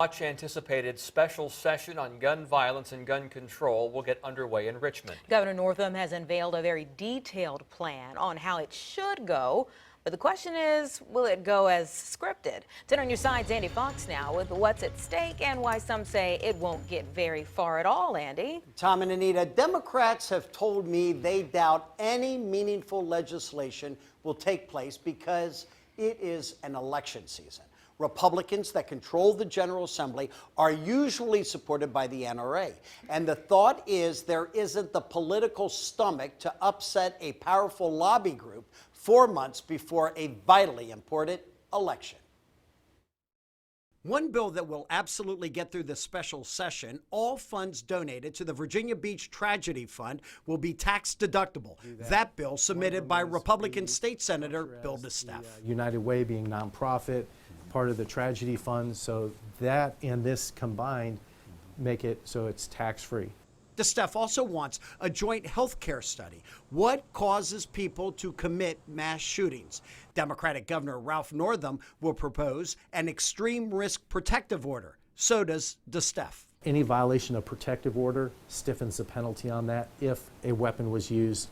Much anticipated special session on gun violence and gun control will get underway in Richmond. Governor Northam has unveiled a very detailed plan on how it should go. But the question is, will it go as scripted? 10 on your side's Andy Fox now with what's at stake and why some say it won't get very far at all, Andy. Tom and Anita, Democrats have told me they doubt any meaningful legislation will take place because it is an election season. Republicans that control the General Assembly are usually supported by the NRA. And the thought is there isn't the political stomach to upset a powerful lobby group 4 months before a vitally important election. One bill that will absolutely get through the special session, all funds donated to the Virginia Beach Tragedy Fund will be tax deductible. That bill submitted by Republican State Senator Bill DeSteffe. United Way being nonprofit, part of the tragedy fund, so that and this combined make it so it's tax-free. DeSteffe also wants a joint health care study. What causes people to commit mass shootings? Democratic Governor Ralph Northam will propose an extreme risk protective order. So does DeSteffe. Any violation of protective order stiffens the penalty on that if a weapon was used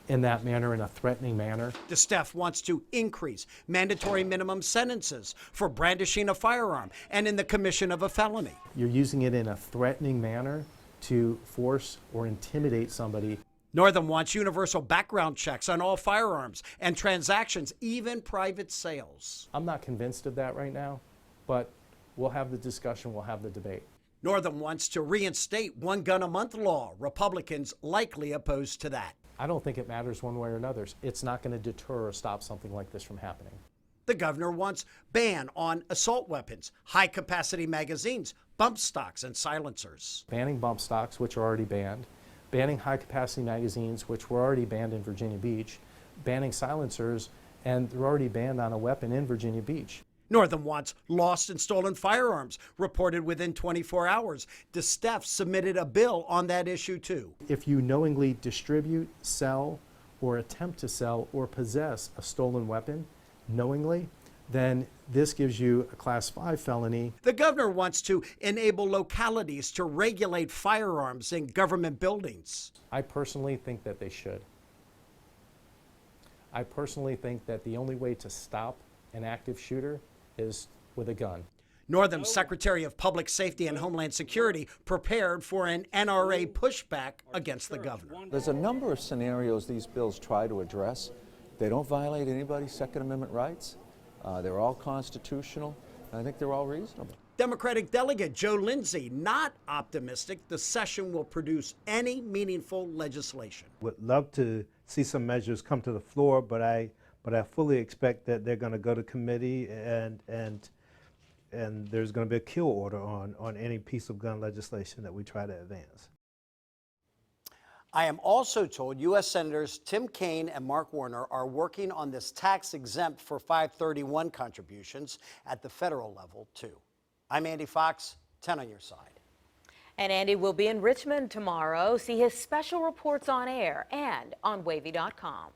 in that manner, in a threatening manner. DeSteffe wants to increase mandatory minimum sentences for brandishing a firearm and in the commission of a felony. You're using it in a threatening manner to force or intimidate somebody. Northam wants universal background checks on all firearms and transactions, even private sales. I'm not convinced of that right now, but we'll have the discussion, we'll have the debate. Northam wants to reinstate one gun a month law. Republicans likely opposed to that. I don't think it matters one way or another. It's not going to deter or stop something like this from happening. The governor wants ban on assault weapons, high-capacity magazines, bump stocks, and silencers. Banning bump stocks, which are already banned, banning high-capacity magazines, which were already banned in Virginia Beach, banning silencers, and they're already banned on a weapon in Virginia Beach. Northam wants lost and stolen firearms reported within 24 hours. DeSteffe submitted a bill on that issue, too. If you knowingly distribute, sell, or attempt to sell or possess a stolen weapon knowingly, then this gives you a Class 5 felony. The governor wants to enable localities to regulate firearms in government buildings. I personally think that they should. I personally think that the only way to stop an active shooter is with a gun. Northam's Secretary of Public Safety and Homeland Security prepared for an NRA pushback against the governor. There's a number of scenarios these bills try to address. They don't violate anybody's Second Amendment rights. They're all constitutional, and I think they're all reasonable. Democratic Delegate Joe Lindsay not optimistic the session will produce any meaningful legislation. Would love to see some measures come to the floor, but I fully expect that they're going to go to committee and there's going to be a kill order on any piece of gun legislation that we try to advance. I am also told U.S. Senators Tim Kaine and Mark Warner are working on this tax exempt for 531 contributions at the federal level, too. I'm Andy Fox, 10 on your side. And Andy will be in Richmond tomorrow. See his special reports on air and on wavy.com.